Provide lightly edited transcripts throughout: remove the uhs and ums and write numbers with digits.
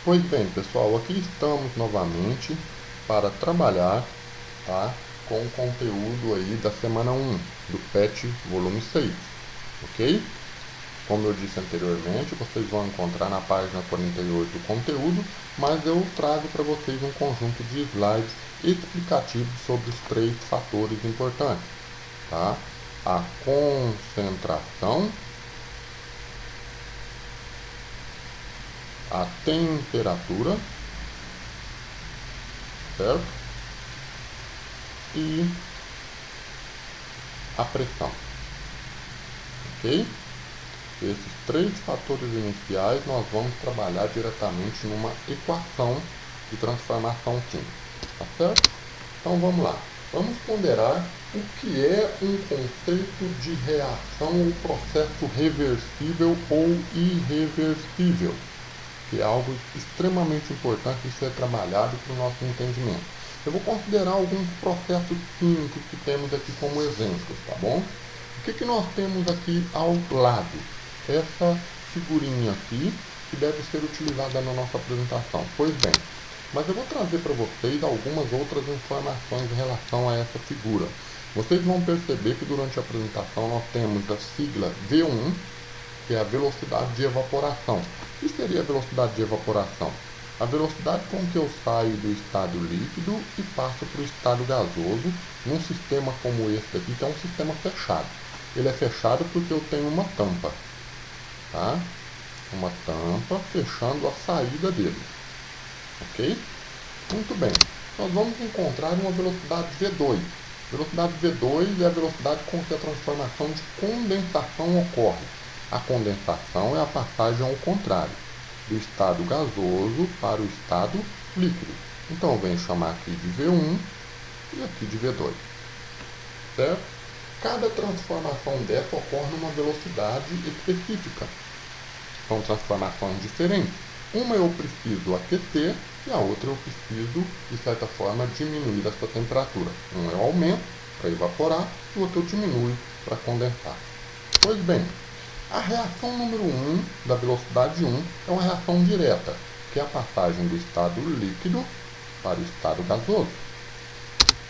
Pois bem, pessoal, aqui estamos novamente para trabalhar, tá, com o conteúdo aí da semana 1 do PET volume 6, ok? Como eu disse anteriormente, vocês vão encontrar na página 48 o conteúdo, mas eu trago para vocês um conjunto de slides explicativos sobre os 3 fatores importantes, tá? A concentração, a temperatura, certo? E a pressão, ok? Esses 3 fatores iniciais nós vamos trabalhar diretamente numa equação de transformação química, tá certo? Então vamos lá. Vamos ponderar o que é um conceito de reação ou processo reversível ou irreversível, que é algo extremamente importante de ser trabalhado para o nosso entendimento. Eu vou considerar alguns processos químicos que temos aqui como exemplos, tá bom? O que nós temos aqui ao lado? Essa figurinha aqui, que deve ser utilizada na nossa apresentação. Pois bem, mas eu vou trazer para vocês algumas outras informações em relação a essa figura. Vocês vão perceber que durante a apresentação nós temos a sigla V1, que é a velocidade de evaporação. O que seria a velocidade de evaporação? A velocidade com que eu saio do estado líquido e passo para o estado gasoso num sistema como esse aqui, que é um sistema fechado. Ele é fechado porque eu tenho uma tampa, tá? Uma tampa fechando a saída dele, ok? Muito bem, nós vamos encontrar uma velocidade V2. Velocidade V2 é a velocidade com que a transformação de condensação ocorre. A condensação é a passagem ao contrário, do estado gasoso para o estado líquido. Então eu venho chamar aqui de V1 e aqui de V2, certo? Cada transformação dessa ocorre numa velocidade específica. São transformações diferentes. Uma eu preciso aquecer e a outra eu preciso, de certa forma, diminuir essa temperatura. Um eu aumento para evaporar e o outro eu diminuo para condensar. Pois bem, a reação número 1 da velocidade 1 é uma reação direta, que é a passagem do estado líquido para o estado gasoso.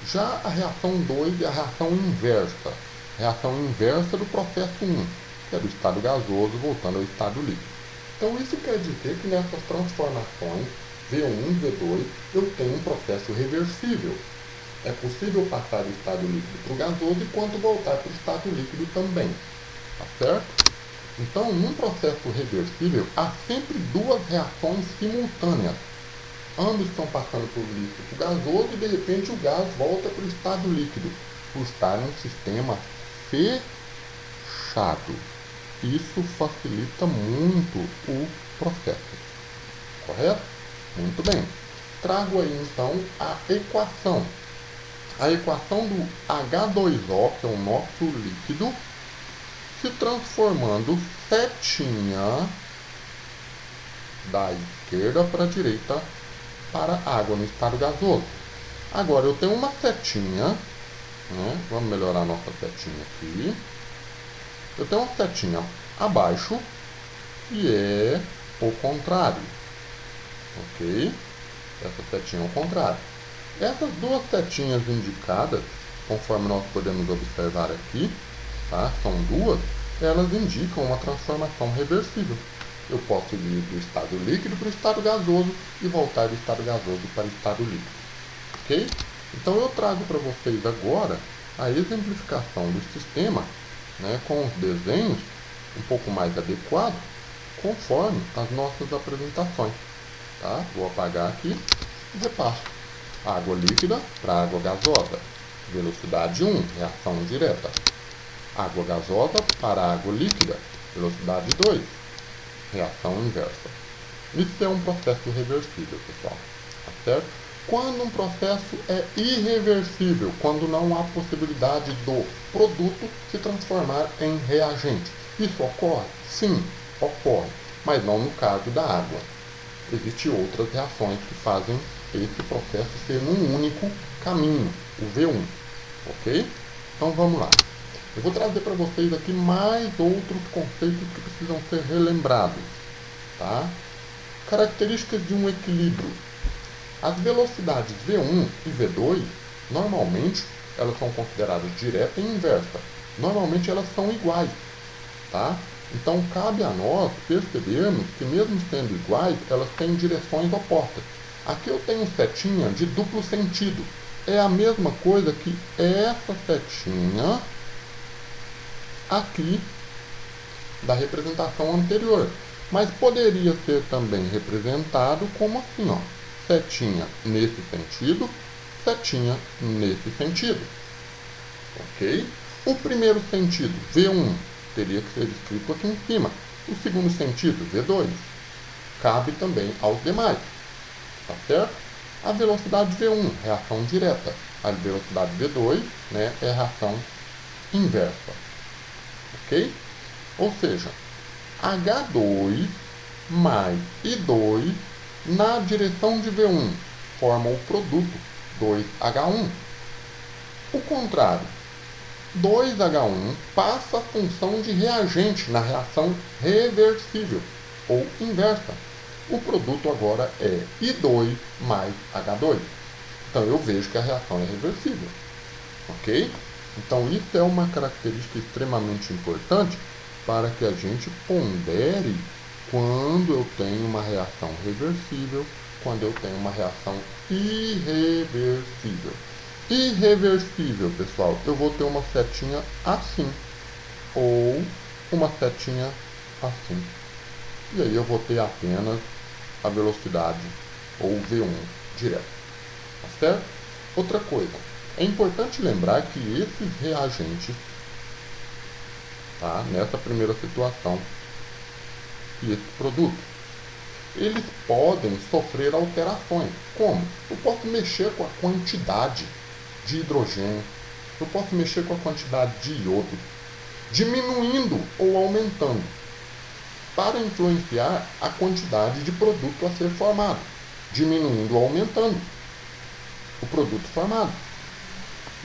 Já a reação 2 é a reação inversa do processo 1, que é do estado gasoso voltando ao estado líquido. Então isso quer dizer que nessas transformações V1 e V2 eu tenho um processo reversível. É possível passar do estado líquido para o gasoso enquanto voltar para o estado líquido também. Tá certo? Então, num processo reversível, há sempre duas reações simultâneas. Ambos estão passando por líquido gasoso e de repente o gás volta para o estado líquido, por estar em um sistema fechado. Isso facilita muito o processo, correto? Muito bem. Trago aí então a equação. A equação do H2O, que é o nosso líquido, se transformando setinha da esquerda para a direita para água no estado gasoso. Agora eu tenho uma setinha, né? Vamos melhorar a nossa setinha aqui. Eu tenho uma setinha abaixo, que é o contrário, ok? Essa setinha é o contrário. Essas duas setinhas indicadas, conforme nós podemos observar aqui, tá? São duas, elas indicam uma transformação reversível. Eu posso ir do estado líquido para o estado gasoso e voltar do estado gasoso para o estado líquido, ok? Então eu trago para vocês agora a exemplificação do sistema, né, com os desenhos um pouco mais adequados, conforme as nossas apresentações, tá? Vou apagar aqui e repasso. Água líquida para água gasosa. Velocidade 1, reação direta. Água gasosa para água líquida. Velocidade 2, reação inversa. Isso é um processo reversível, pessoal. Tá certo? Quando um processo é irreversível, quando não há possibilidade do produto se transformar em reagente. Isso ocorre? Sim, ocorre, mas não no caso da água. Existem outras reações que fazem esse processo ser num único caminho, o V1, ok? Então vamos lá. Eu vou trazer para vocês aqui mais outros conceitos que precisam ser relembrados, tá? Características de um equilíbrio. As velocidades V1 e V2, normalmente, elas são consideradas direta e inversa. Normalmente elas são iguais, tá? Então cabe a nós percebermos que mesmo sendo iguais, elas têm direções opostas. Aqui eu tenho setinha de duplo sentido. É a mesma coisa que essa setinha aqui da representação anterior. Mas poderia ser também representado como assim, ó. Setinha nesse sentido, setinha nesse sentido. Ok? O primeiro sentido, V1, teria que ser escrito aqui em cima. O segundo sentido, V2, cabe também aos demais. Tá certo? A velocidade V1, reação direta. A velocidade V2, né, é reação inversa. Ok? Ou seja, H2 mais I2 na direção de V1 formam o produto 2H1. O contrário, 2H1 passa a função de reagente na reação reversível ou inversa. O produto agora é I2 mais H2. Então eu vejo que a reação é reversível. Ok? Então isso é uma característica extremamente importante para que a gente pondere quando eu tenho uma reação reversível, quando eu tenho uma reação irreversível. Irreversível, pessoal, eu vou ter uma setinha assim, ou uma setinha assim. E aí eu vou ter apenas a velocidade, ou V1, direto. Tá certo? Outra coisa, é importante lembrar que esses reagentes, tá, nessa primeira situação, e esse produto, eles podem sofrer alterações. Como? Eu posso mexer com a quantidade de hidrogênio, eu posso mexer com a quantidade de iodo, diminuindo ou aumentando, para influenciar a quantidade de produto a ser formado, diminuindo ou aumentando o produto formado.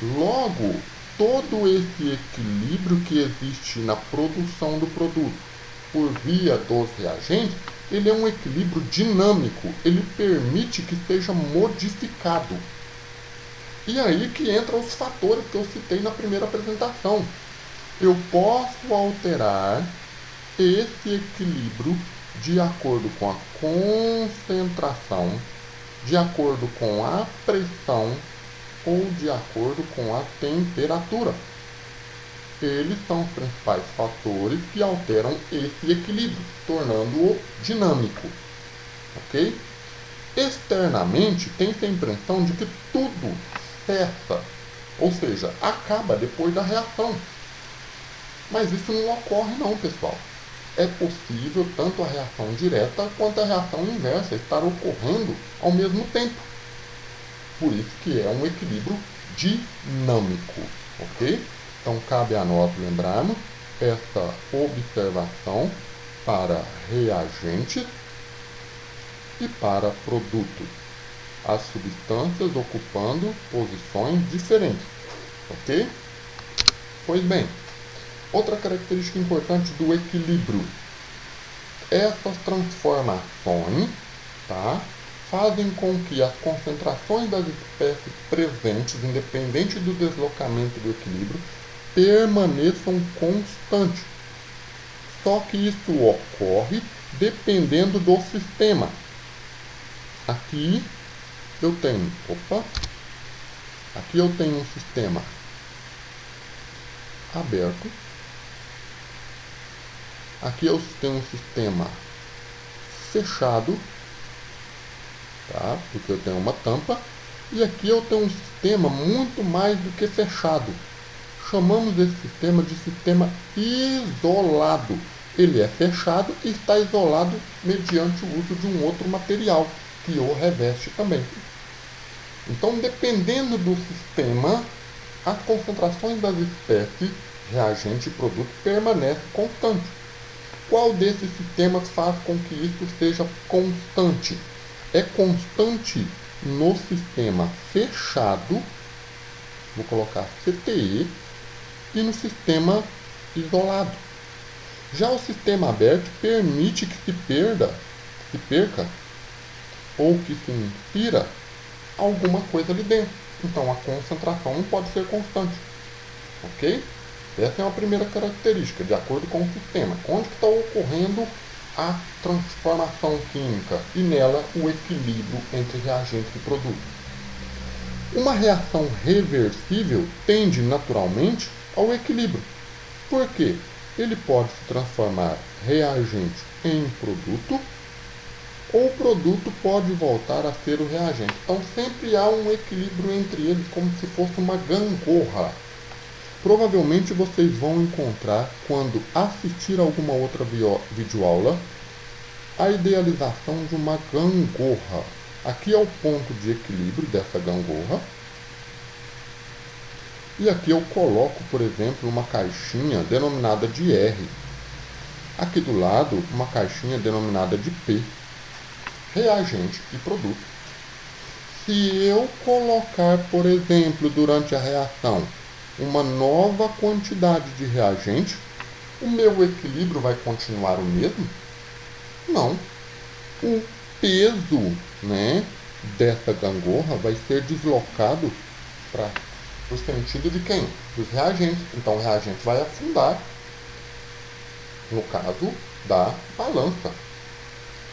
Logo, todo esse equilíbrio que existe na produção do produto por via dos reagentes, ele é um equilíbrio dinâmico, ele permite que seja modificado. E aí que entram os fatores que eu citei na primeira apresentação. Eu posso alterar esse equilíbrio de acordo com a concentração, de acordo com a pressão ou de acordo com a temperatura. Eles são os principais fatores que alteram esse equilíbrio, tornando-o dinâmico. Ok? Externamente, tem-se a impressão de que tudo cessa, ou seja, acaba depois da reação. Mas isso não ocorre não, pessoal. É possível tanto a reação direta quanto a reação inversa estar ocorrendo ao mesmo tempo. Por isso que é um equilíbrio dinâmico, ok? Então cabe a nós lembrarmos essa observação para reagentes e para produtos. As substâncias ocupando posições diferentes, ok? Pois bem, outra característica importante do equilíbrio. Essas transformações, tá, fazem com que as concentrações das espécies presentes, independente do deslocamento do equilíbrio, permaneçam constantes. Só que isso ocorre dependendo do sistema. Aqui eu tenho um sistema aberto. Aqui eu tenho um sistema fechado, tá? Porque eu tenho uma tampa. E aqui eu tenho um sistema muito mais do que fechado. Chamamos esse sistema de sistema isolado. Ele é fechado e está isolado mediante o uso de um outro material, que o reveste também. Então, dependendo do sistema, as concentrações das espécies, reagente e produto permanecem constantes. Qual desses sistemas faz com que isso seja constante? É constante no sistema fechado, vou colocar CTE, e no sistema isolado. Já o sistema aberto permite que se perca ou que se insira alguma coisa ali dentro. Então a concentração não pode ser constante. Ok? Essa é uma primeira característica, de acordo com o sistema. Onde está ocorrendo a transformação química e nela o equilíbrio entre reagente e produto. Uma reação reversível tende naturalmente ao equilíbrio. Por quê? Ele pode se transformar reagente em produto, ou o produto pode voltar a ser o reagente. Então sempre há um equilíbrio entre eles, como se fosse uma gangorra. Provavelmente vocês vão encontrar, quando assistir a alguma outra videoaula, a idealização de uma gangorra. Aqui é o ponto de equilíbrio dessa gangorra. E aqui eu coloco, por exemplo, uma caixinha denominada de R. Aqui do lado, uma caixinha denominada de P. Reagente e produto. Se eu colocar, por exemplo, durante a reação, uma nova quantidade de reagente, o meu equilíbrio vai continuar o mesmo? Não. O peso, dessa gangorra vai ser deslocado para o sentido de quem? Dos reagentes. Então o reagente vai afundar, no caso da balança.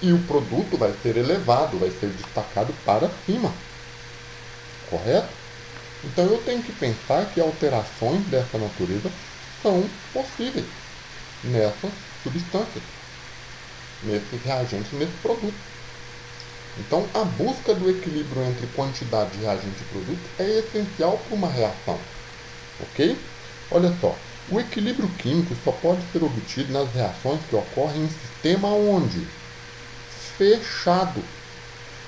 E o produto vai ser elevado, vai ser destacado para cima. Correto? Então eu tenho que pensar que alterações dessa natureza são possíveis nessas substâncias, nesses reagentes, nesse produto. Então a busca do equilíbrio entre quantidade de reagente e produto é essencial para uma reação. Ok? Olha só, o equilíbrio químico só pode ser obtido nas reações que ocorrem em sistema onde? Fechado.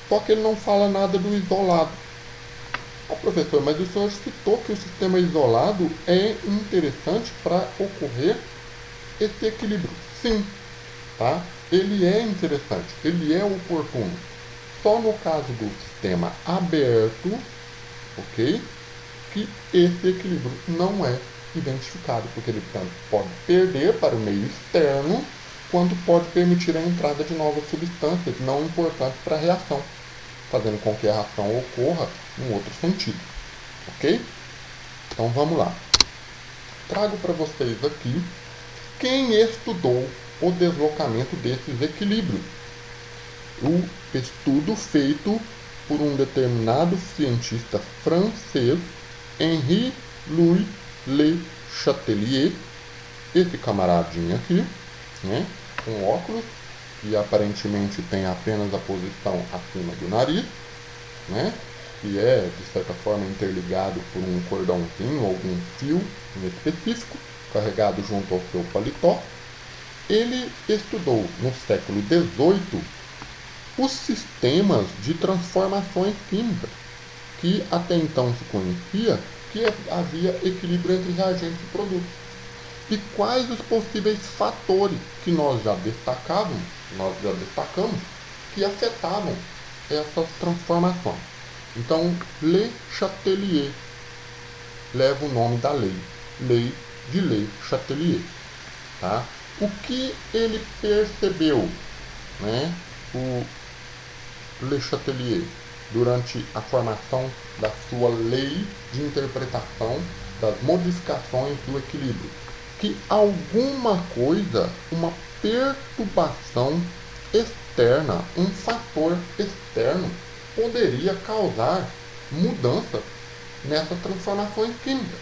Só que ele não fala nada do isolado. Professor, mas o senhor citou que o sistema isolado é interessante para ocorrer esse equilíbrio. Sim, tá? Ele é interessante, ele é oportuno. Só no caso do sistema aberto, ok, que esse equilíbrio não é identificado, porque ele tanto pode perder para o meio externo, quanto pode permitir a entrada de novas substâncias não importantes para a reação, fazendo com que a reação ocorra em outro sentido. Ok? Então vamos lá. Trago para vocês aqui quem estudou o deslocamento desses equilíbrios. O estudo feito por um determinado cientista francês, Henri Louis Le Chatelier, esse camaradinho aqui, com óculos, e aparentemente tem apenas a posição acima do nariz, que é, de certa forma, interligado por um cordãozinho ou um fio em específico, carregado junto ao seu paletó. Ele estudou, no século XVIII, os sistemas de transformações químicas, que até então se conhecia que havia equilíbrio entre reagentes e produtos. E quais os possíveis fatores que nós já destacamos, que afetavam essas transformações. Então, Le Chatelier leva o nome da lei, Lei de Le Chatelier. Tá? O que ele percebeu, o Le Chatelier, durante a formação da sua lei de interpretação das modificações do equilíbrio? Que alguma coisa, uma perturbação externa, um fator externo, poderia causar mudança nessas transformações químicas.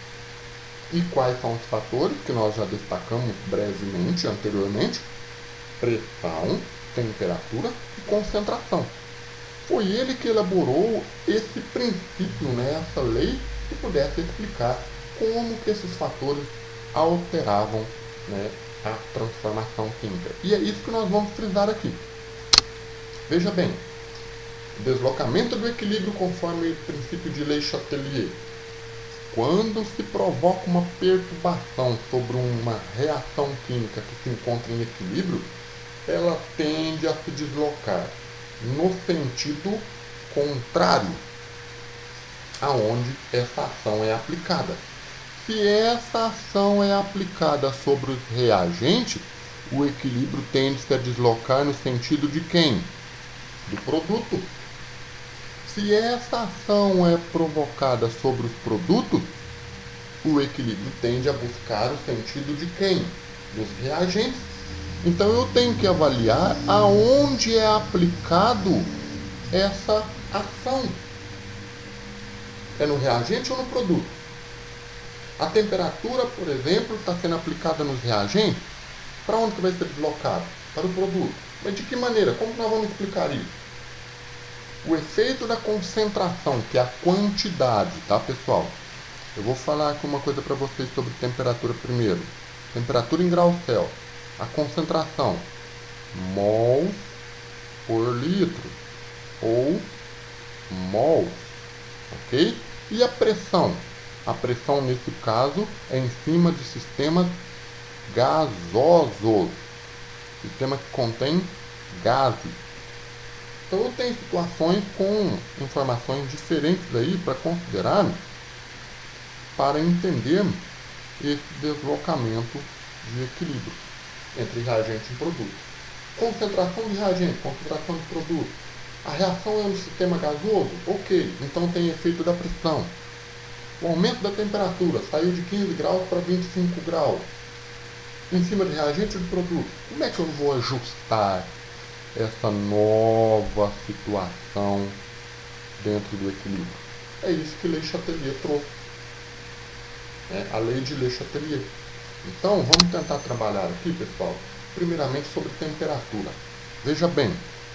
E quais são os fatores que nós já destacamos brevemente anteriormente? Pressão, temperatura e concentração. Foi ele que elaborou esse princípio, essa lei, que pudesse explicar como que esses fatores alteravam a transformação química. E é isso que nós vamos frisar aqui. Veja bem, deslocamento do equilíbrio conforme o princípio de Le Chatelier. Quando se provoca uma perturbação sobre uma reação química que se encontra em equilíbrio, ela tende a se deslocar no sentido contrário aonde essa ação é aplicada. Se essa ação é aplicada sobre os reagentes, o equilíbrio tende a se deslocar no sentido de quem? Do produto. Se essa ação é provocada sobre os produtos, o equilíbrio tende a buscar o sentido de quem? Dos reagentes. Então eu tenho que avaliar aonde é aplicado essa ação. É no reagente ou no produto? A temperatura, por exemplo, está sendo aplicada nos reagentes. Para onde que vai ser deslocado? Para o produto. Mas de que maneira? Como nós vamos explicar isso? O efeito da concentração, que é a quantidade, tá, pessoal? Eu vou falar aqui uma coisa para vocês sobre temperatura primeiro. Temperatura em grau Celsius. A concentração, mols por litro ou mols, ok? E a pressão? A pressão, nesse caso, é em cima de sistemas gasosos. Sistema que contém gases. Então eu tenho situações com informações diferentes aí para considerar, para entendermos esse deslocamento de equilíbrio entre reagente e produto. Concentração de reagente, concentração de produto. A reação é no sistema gasoso? Ok, então tem efeito da pressão. O aumento da temperatura saiu de 15 graus para 25 graus. Em cima de reagente ou de produto. Como é que eu vou ajustar essa nova situação dentro do equilíbrio? É isso que Le Chatelier trouxe. A lei de Le Chatelier. Então, vamos tentar trabalhar aqui, pessoal, primeiramente sobre temperatura. Veja bem,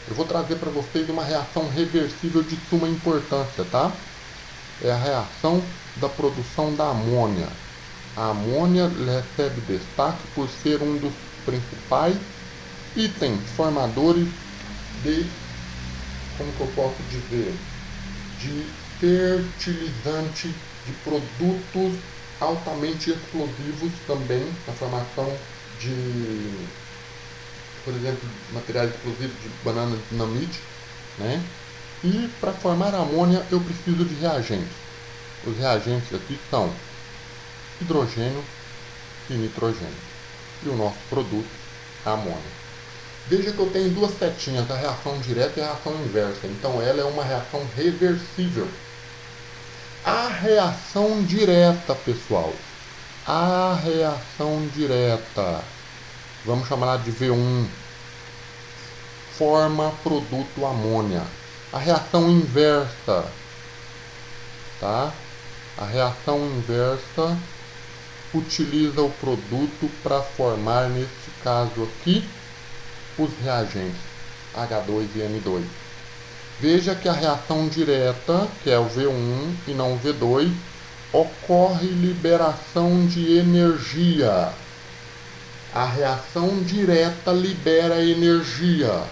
eu vou trazer para vocês uma reação reversível de suma importância, tá? É a reação da produção da amônia. A amônia recebe destaque por ser um dos principais itens formadores de, como que eu posso dizer, de fertilizante, de produtos altamente explosivos também, na formação de, por exemplo, materiais explosivos de banana dinamite, né? E para formar a amônia eu preciso de reagentes. Os reagentes aqui são hidrogênio e nitrogênio. E o nosso produto, a amônia. Veja que eu tenho duas setinhas, a reação direta e a reação inversa. Então ela é uma reação reversível. A reação direta, pessoal. A reação direta. Vamos chamar de V1. Forma produto amônia. A reação inversa. Tá? A reação inversa utiliza o produto para formar, neste caso aqui, os reagentes H2 e N2. Veja que a reação direta, que é o V1 e não o V2, ocorre liberação de energia. A reação direta libera energia.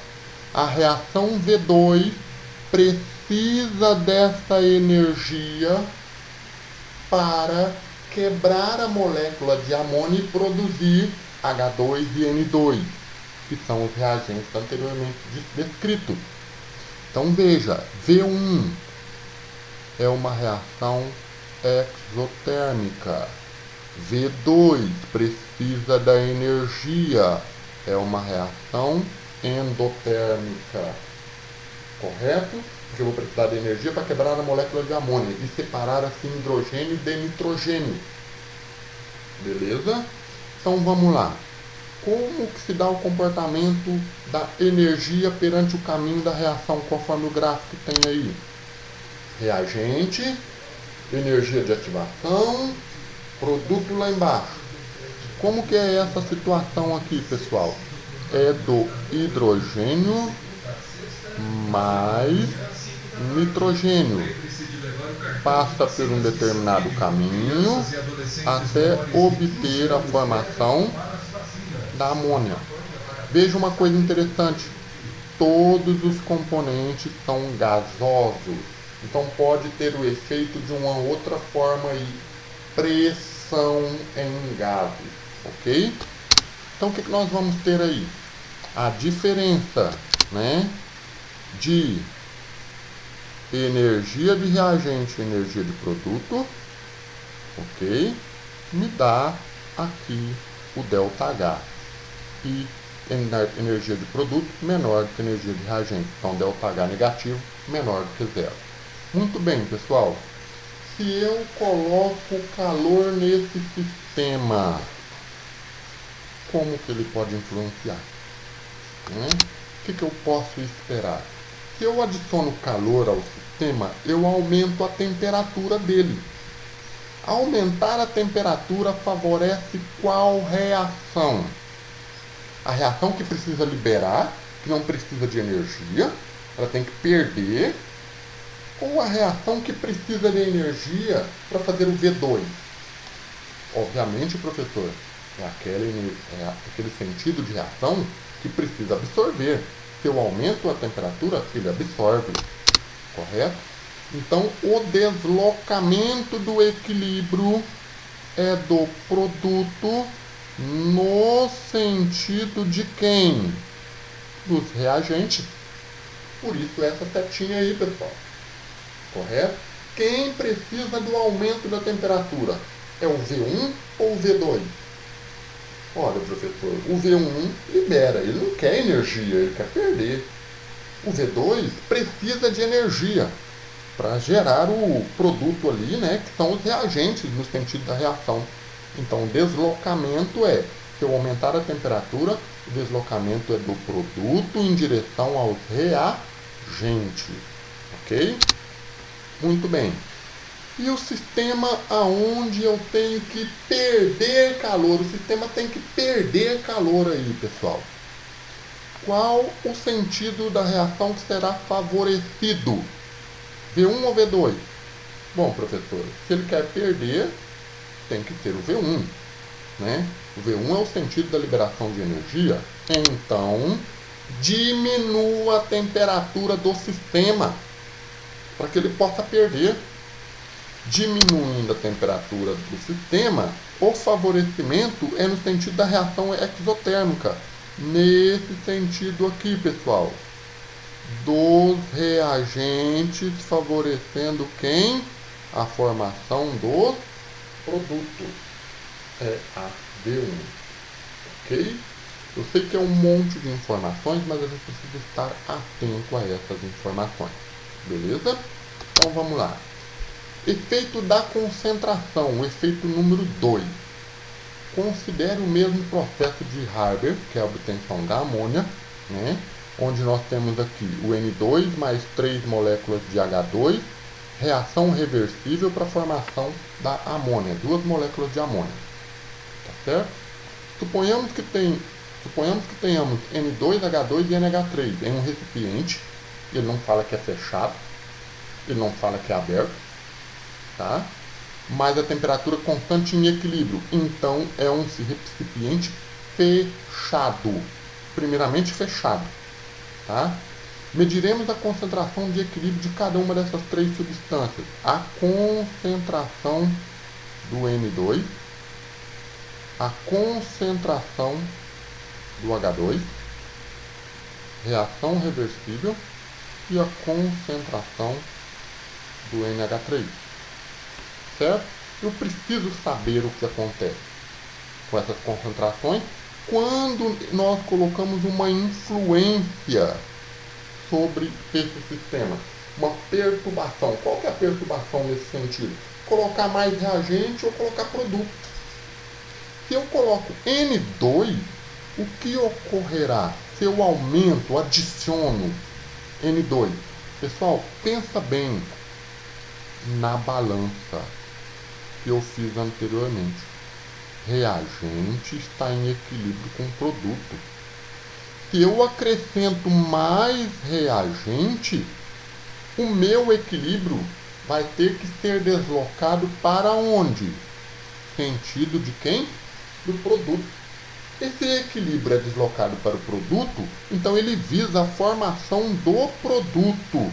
A reação V2 precisa dessa energia para quebrar a molécula de amônia e produzir H2 e N2, que são os reagentes anteriormente descritos. Então veja, V1 é uma reação exotérmica. V2 precisa da energia, é uma reação endotérmica. Correto? Porque eu vou precisar de energia para quebrar a molécula de amônia e separar assim hidrogênio de nitrogênio. Beleza? Então vamos lá. Como que se dá o comportamento da energia perante o caminho da reação, conforme o gráfico tem aí? Reagente, energia de ativação, produto lá embaixo. Como que é essa situação aqui, pessoal? É do hidrogênio mais nitrogênio. Passa por um determinado caminho até obter a formação da amônia. Veja uma coisa interessante. Todos os componentes são gasosos. Então pode ter o efeito de uma outra forma aí. Pressão em gases. Ok? Então o que nós vamos ter aí? A diferença, né, de energia de reagente e energia de produto, ok? Me dá aqui o ΔH. E energia de produto menor do que energia de reagente. Então ΔH negativo menor do que zero. Muito bem, pessoal. Se eu coloco calor nesse sistema, como que ele pode influenciar? Né? O que eu posso esperar? Se eu adiciono calor ao sistema, eu aumento a temperatura dele. Aumentar a temperatura favorece qual reação? A reação que precisa liberar, que não precisa de energia, ela tem que perder, ou a reação que precisa de energia para fazer o V2? Obviamente, professor, é aquele sentido de reação que precisa absorver. Se eu aumento a temperatura, ele absorve, correto? Então, o deslocamento do equilíbrio é do produto no sentido de quem? Dos reagentes. Por isso essa setinha aí, pessoal. Correto? Quem precisa do aumento da temperatura? É o V1 ou o V2? Olha, professor, o V1 libera, ele não quer energia, ele quer perder. O V2 precisa de energia para gerar o produto ali, né, que são os reagentes no sentido da reação. Então, o deslocamento é, se eu aumentar a temperatura, o deslocamento é do produto em direção aos reagentes, ok? Muito bem. E o sistema aonde eu tenho que perder calor? O sistema tem que perder calor aí, pessoal. Qual o sentido da reação que será favorecido? V1 ou V2? Bom, professor, se ele quer perder, tem que ser o V1, né? O V1 é o sentido da liberação de energia. Então, diminua a temperatura do sistema para que ele possa perder. Diminuindo a temperatura do sistema, o favorecimento é no sentido da reação exotérmica. Nesse sentido aqui, pessoal, dos reagentes favorecendo quem? A formação dos produtos. É a V1. Ok? Eu sei que é um monte de informações, mas a gente precisa estar atento a essas informações. Beleza? Então vamos lá. Efeito da concentração, o efeito número 2. Considere o mesmo processo de Haber, que é a obtenção da amônia, né? Onde nós temos aqui o N2 mais 3 moléculas de H2, reação reversível para a formação da amônia, 2 moléculas de amônia. Tá certo? Suponhamos que tenhamos N2H2 e NH3 em um recipiente. Ele não fala que é fechado, ele não fala que é aberto, tá? Mas a temperatura constante em equilíbrio, então é um recipiente fechado, primeiramente fechado, tá? Mediremos a concentração de equilíbrio de cada uma dessas 3 substâncias. A concentração do N2, a concentração do H2, reação reversível, e a concentração do NH3. Certo? Eu preciso saber o que acontece com essas concentrações quando nós colocamos uma influência sobre esse sistema, uma perturbação. Qual que é a perturbação nesse sentido? Colocar mais reagente ou colocar produto. Se eu coloco N2, o que ocorrerá se eu aumento, adiciono N2? Pessoal, pensa bem na balança que eu fiz anteriormente. Reagente está em equilíbrio com o produto. Se eu acrescento mais reagente, o meu equilíbrio vai ter que ser deslocado para onde? Sentido de quem? Do produto. Esse equilíbrio é deslocado para o produto, então ele visa a formação do produto,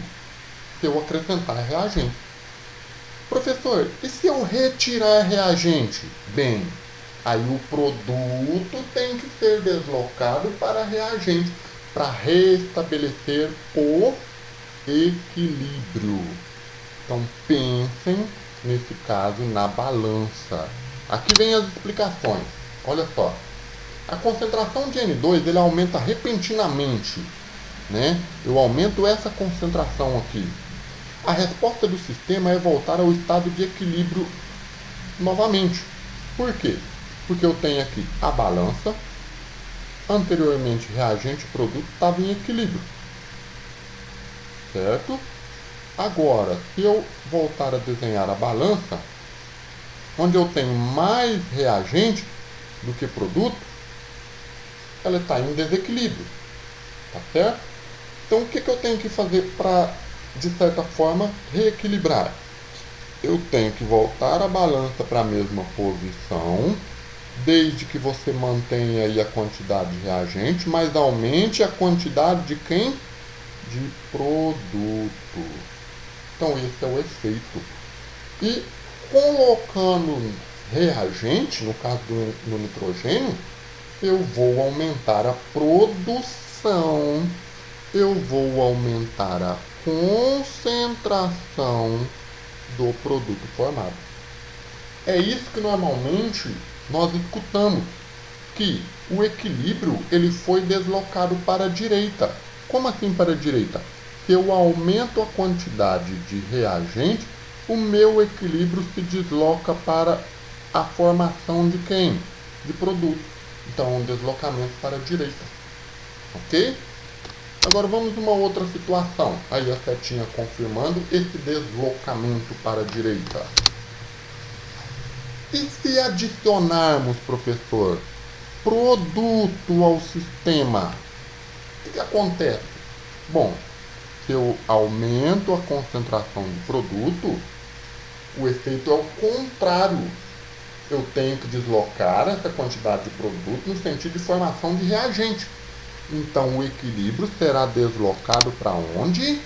se eu acrescentar reagente. Professor, e se eu retirar reagente? Bem, aí o produto tem que ser deslocado para reagente, para restabelecer o equilíbrio. Então pensem, nesse caso, na balança. Aqui vem as explicações. Olha só. A concentração de N2 ele aumenta repentinamente, né? Eu aumento essa concentração aqui. A resposta do sistema é voltar ao estado de equilíbrio novamente. Por quê? Porque eu tenho aqui a balança, anteriormente reagente e produto estava em equilíbrio, certo? Agora, se eu voltar a desenhar a balança, onde eu tenho mais reagente do que produto, ela está em desequilíbrio, tá certo? Então, o que eu tenho que fazer para, de certa forma, reequilibrar? Eu tenho que voltar a balança para a mesma posição, desde que você mantenha aí a quantidade de reagente, mas aumente a quantidade de quem? De produto. Então, esse é o efeito. E colocando reagente, no caso do nitrogênio, eu vou aumentar a produção, eu vou aumentar a concentração do produto formado. É isso que normalmente nós escutamos, que o equilíbrio ele foi deslocado para a direita. Como assim para a direita? Se eu aumento a quantidade de reagente, o meu equilíbrio se desloca para a formação de quem? De produto. Então, um deslocamento para a direita. Ok? Agora vamos uma outra situação. Aí a setinha confirmando esse deslocamento para a direita. E se adicionarmos, professor, produto ao sistema? O que acontece? Bom, se eu aumento a concentração de produto, o efeito é o contrário. Eu tenho que deslocar essa quantidade de produto no sentido de formação de reagente. Então, o equilíbrio será deslocado para onde?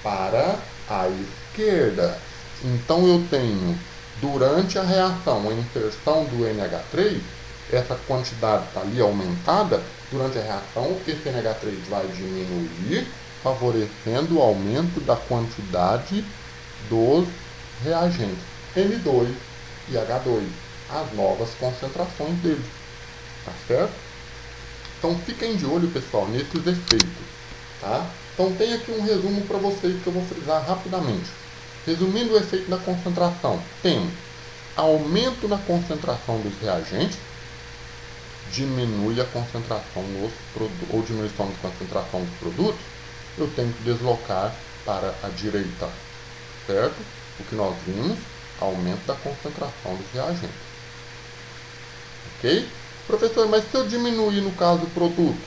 Para a esquerda. Então, eu tenho, durante a reação, a inserção do NH3, essa quantidade está ali aumentada. Durante a reação, esse NH3 vai diminuir, favorecendo o aumento da quantidade dos reagentes N2 e H2, as novas concentrações deles. Tá certo? Então fiquem de olho, pessoal, nesses efeitos, tá? Então tem aqui um resumo para vocês que eu vou frisar rapidamente. Resumindo o efeito da concentração, temos aumento na concentração dos reagentes, diminui a concentração nos produtos, ou diminuição de concentração dos produtos, eu tenho que deslocar para a direita, certo? O que nós vimos, aumento da concentração dos reagentes. Ok? Professor, mas se eu diminuir no caso do produto,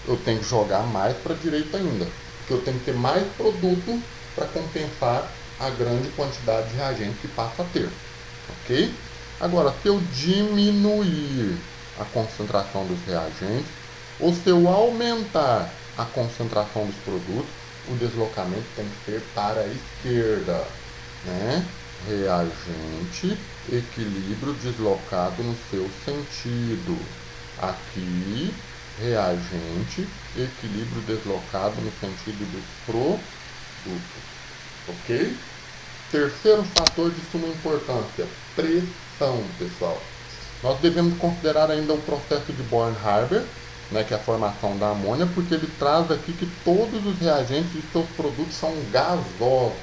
eu tenho que jogar mais para a direita ainda, porque eu tenho que ter mais produto para compensar a grande quantidade de reagentes que passa a ter. Ok? Agora, se eu diminuir a concentração dos reagentes, ou se eu aumentar a concentração dos produtos, o deslocamento tem que ser para a esquerda, né? Reagente, equilíbrio deslocado no seu sentido. Aqui, reagente, equilíbrio deslocado no sentido dos produtos. Ok? Terceiro fator de suma importância, pressão, pessoal. Nós devemos considerar ainda o processo de Born-Haber, né, que é a formação da amônia, porque ele traz aqui que todos os reagentes de seus produtos são gasosos.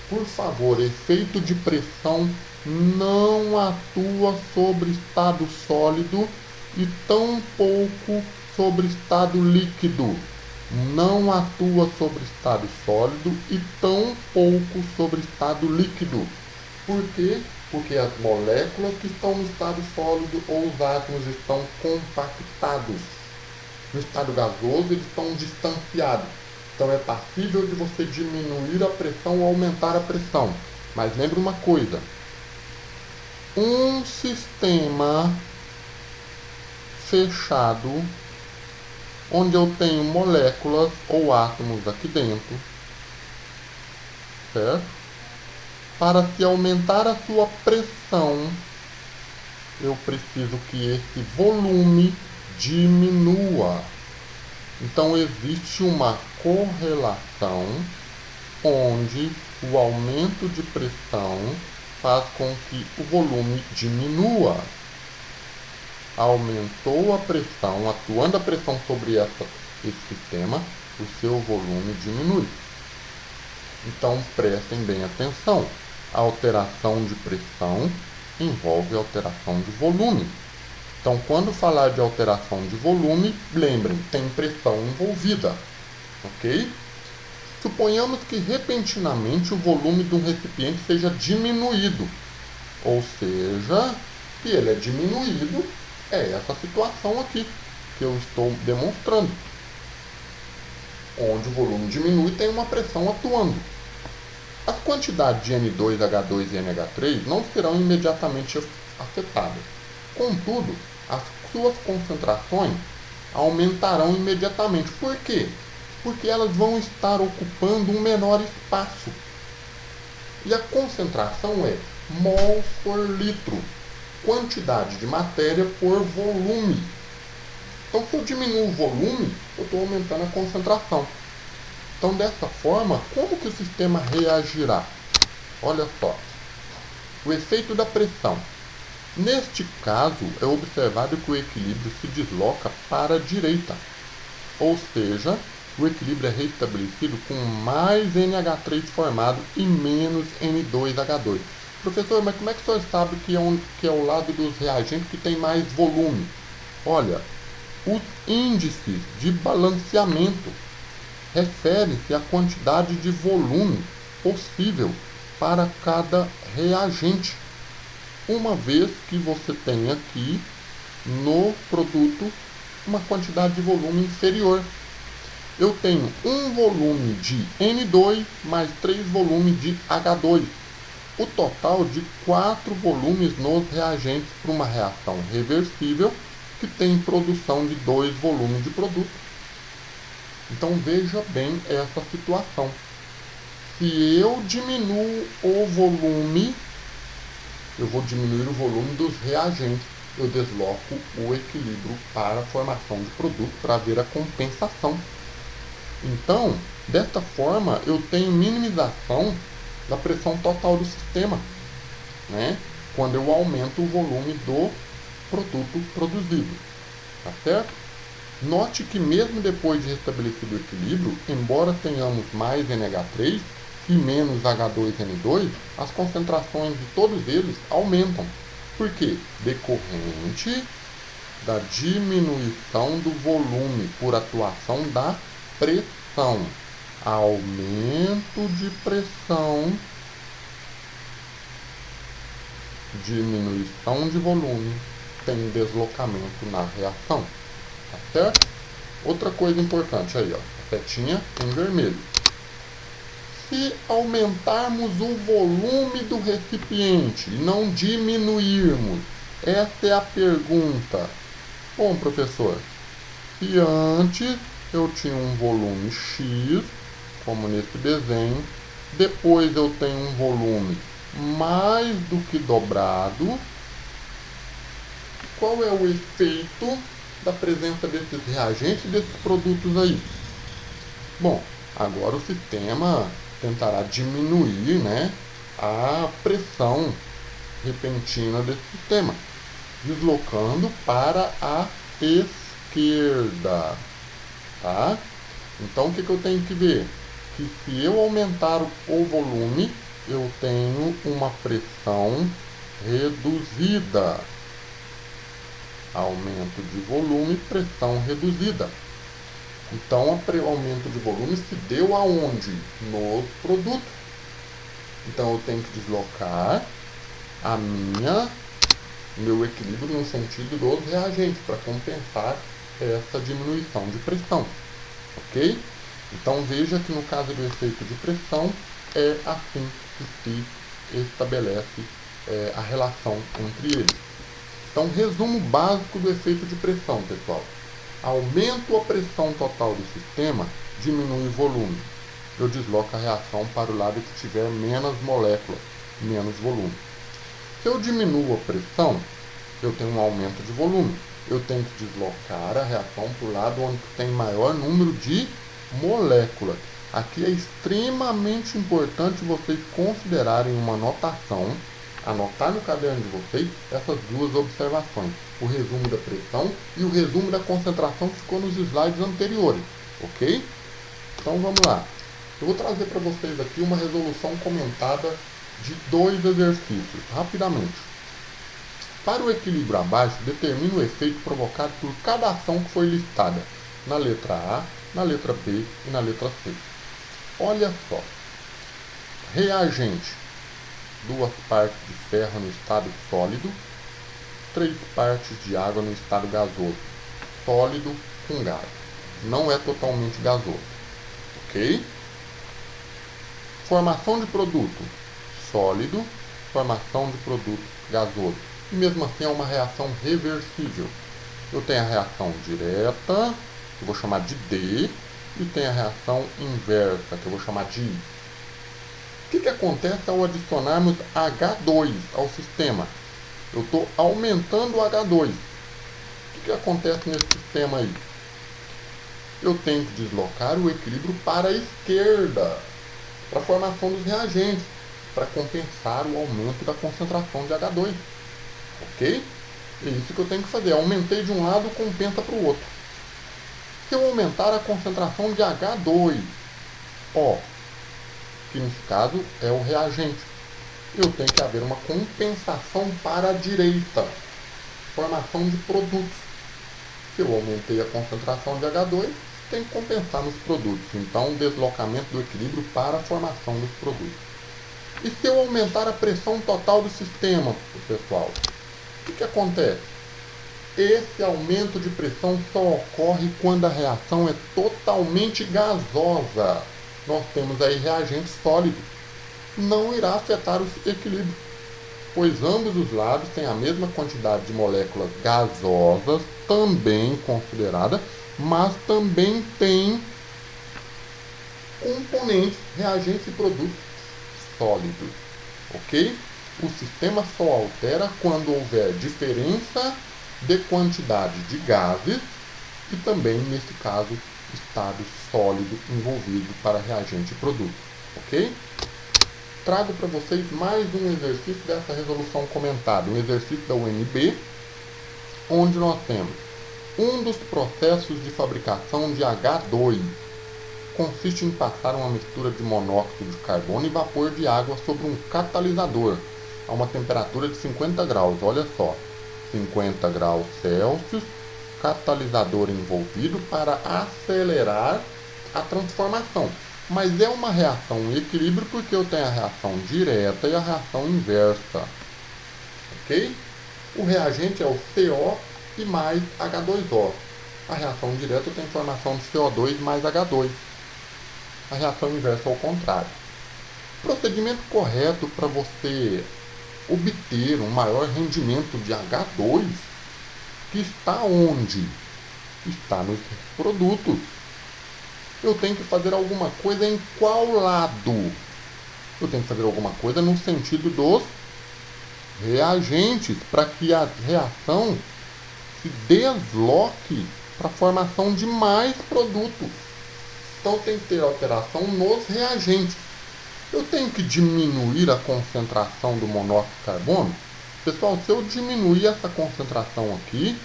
Por favor, efeito de pressão não atua sobre estado sólido e tampouco sobre estado líquido. Não atua sobre estado sólido e tampouco sobre estado líquido. Por quê? Porque as moléculas que estão no estado sólido ou os átomos estão compactados. No estado gasoso, eles estão distanciados. Então é passível de você diminuir a pressão ou aumentar a pressão. Mas lembre uma coisa: um sistema fechado, onde eu tenho moléculas ou átomos aqui dentro, certo? Para se aumentar a sua pressão, eu preciso que esse volume diminua. Então existe uma correlação onde o aumento de pressão faz com que o volume diminua. Aumentou a pressão, atuando a pressão sobre esse sistema, o seu volume diminui. Então prestem bem atenção. A alteração de pressão envolve alteração de volume. Então, quando falar de alteração de volume, lembrem, tem pressão envolvida, ok? Suponhamos que repentinamente o volume de um recipiente seja diminuído, ou seja, que ele é diminuído, é essa situação aqui que eu estou demonstrando, onde o volume diminui e tem uma pressão atuando. As quantidades de N2, H2 e NH3 não serão imediatamente afetadas. Contudo, as suas concentrações aumentarão imediatamente. Por quê? Porque elas vão estar ocupando um menor espaço. E a concentração é mol por litro, quantidade de matéria por volume. Então, se eu diminuo o volume, eu estou aumentando a concentração. Então, dessa forma, como que o sistema reagirá? Olha só, o efeito da pressão. Neste caso, é observado que o equilíbrio se desloca para a direita, ou seja, o equilíbrio é restabelecido com mais NH3 formado e menos N2H2. Professor, mas como é que o senhor sabe que é o lado dos reagentes que tem mais volume? Olha, os índices de balanceamento refere-se à quantidade de volume possível para cada reagente, uma vez que você tem aqui no produto uma quantidade de volume inferior. Eu tenho um volume de N2 mais 3 volumes de H2, o total de 4 volumes nos reagentes para uma reação reversível que tem produção de 2 volumes de produto. Então veja bem essa situação. Se eu diminuo o volume, eu vou diminuir o volume dos reagentes. Eu desloco o equilíbrio para a formação de produto para ver a compensação. Então, desta forma, eu tenho minimização da pressão total do sistema, né? Quando eu aumento o volume do produto produzido. Tá certo? Note que mesmo depois de restabelecido o equilíbrio, embora tenhamos mais NH3 e menos H2N2, as concentrações de todos eles aumentam. Por quê? Decorrente da diminuição do volume por atuação da pressão. Aumento de pressão, diminuição de volume, tem deslocamento na reação. Tá certo? Outra coisa importante aí, ó, a setinha em vermelho. Se aumentarmos o volume do recipiente e não diminuirmos, essa é a pergunta. Bom, professor, se antes eu tinha um volume X, como nesse desenho, depois eu tenho um volume mais do que dobrado, qual é o efeito da presença desses reagentes e desses produtos aí? Bom, agora o sistema tentará diminuir, né, a pressão repentina desse sistema, deslocando para a esquerda, tá? Então o que eu tenho que ver? Que se eu aumentar o volume, eu tenho uma pressão reduzida. Aumento de volume, pressão reduzida. Então, o aumento de volume se deu aonde? No produto. Então, eu tenho que deslocar meu equilíbrio no sentido dos reagentes para compensar essa diminuição de pressão. Ok? Então, veja que no caso do efeito de pressão, é assim que se estabelece a relação entre eles. Então, resumo básico do efeito de pressão, pessoal. Aumento a pressão total do sistema, diminui o volume. Eu desloco a reação para o lado que tiver menos moléculas, menos volume. Se eu diminuo a pressão, eu tenho um aumento de volume. Eu tenho que deslocar a reação para o lado onde tem maior número de moléculas. Aqui é extremamente importante vocês considerarem uma notação, anotar no caderno de vocês essas duas observações, o resumo da pressão e o resumo da concentração que ficou nos slides anteriores, ok? Então vamos lá. Eu vou trazer para vocês aqui uma resolução comentada de 2 exercícios, rapidamente. Para o equilíbrio abaixo, determine o efeito provocado por cada ação que foi listada na letra A, na letra B e na letra C. Olha só. Reagente: 2 partes de ferro no estado sólido, 3 partes de água no estado gasoso. Sólido com gás. Não é totalmente gasoso. Ok? Formação de produto: sólido, formação de produto gasoso. E mesmo assim é uma reação reversível. Eu tenho a reação direta, que eu vou chamar de D, e tenho a reação inversa, que eu vou chamar de I. O que acontece ao adicionarmos H2 ao sistema? Eu estou aumentando o H2. O que acontece nesse sistema aí? Eu tenho que deslocar o equilíbrio para a esquerda, para a formação dos reagentes, para compensar o aumento da concentração de H2. Ok? É isso que eu tenho que fazer. Aumentei de um lado, compensa para o outro. Se eu aumentar a concentração de H2, O, que nesse caso é o reagente, eu tenho que haver uma compensação para a direita, formação de produtos. Se eu aumentei a concentração de H2, tem que compensar nos produtos. Então, deslocamento do equilíbrio para a formação dos produtos. E se eu aumentar a pressão total do sistema, pessoal, o que acontece? Esse aumento de pressão só ocorre quando a reação é totalmente gasosa. Nós temos aí reagente sólido. Não irá afetar o equilíbrio, pois ambos os lados têm a mesma quantidade de moléculas gasosas, também considerada, mas também tem componentes, reagentes e produtos sólidos. Ok? O sistema só altera quando houver diferença de quantidade de gases e também, nesse caso, estado sólido envolvido para reagente e produto. Ok? Trago para vocês mais um exercício dessa resolução comentada, um exercício da UNB, onde nós temos um dos processos de fabricação de H2 consiste em passar uma mistura de monóxido de carbono e vapor de água sobre um catalisador a uma temperatura de 50 graus. Olha só, 50 graus Celsius, catalisador envolvido para acelerar a transformação. Mas é uma reação em equilíbrio porque eu tenho a reação direta e a reação inversa. Ok? O reagente é o CO e mais H2O. A reação direta tem formação de CO2 mais H2. A reação inversa é o contrário. Procedimento correto para você obter um maior rendimento de H2 que está onde? Está nos produtos. Eu tenho que fazer alguma coisa em qual lado? Eu tenho que fazer alguma coisa no sentido dos reagentes, para que a reação se desloque para a formação de mais produtos. Então tem que ter alteração nos reagentes. Eu tenho que diminuir a concentração do monóxido de carbono. Pessoal, se eu diminuir essa concentração aqui,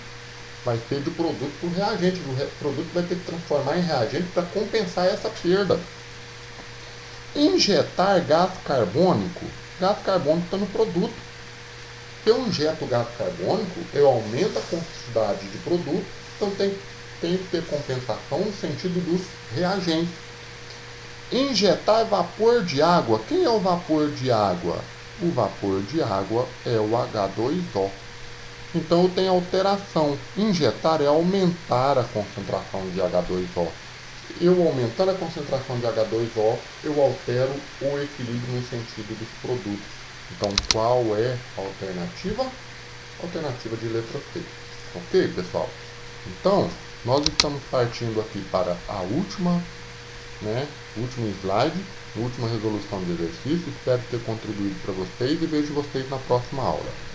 vai ser de produto para o reagente. O produto vai ter que transformar em reagente para compensar essa perda. Injetar gás carbônico está no produto. Se eu injeto gás carbônico, eu aumento a quantidade de produto, então tem que ter compensação no sentido dos reagentes. Injetar vapor de água. Quem é o vapor de água? O vapor de água é o H2O. Então eu tenho alteração. Injetar é aumentar a concentração de H2O. Eu aumentando a concentração de H2O, eu altero o equilíbrio no sentido dos produtos. Então qual é a alternativa? Alternativa de letra C. Ok, pessoal? Então, nós estamos partindo aqui para a último slide, última resolução de exercício. Espero ter contribuído para vocês e vejo vocês na próxima aula.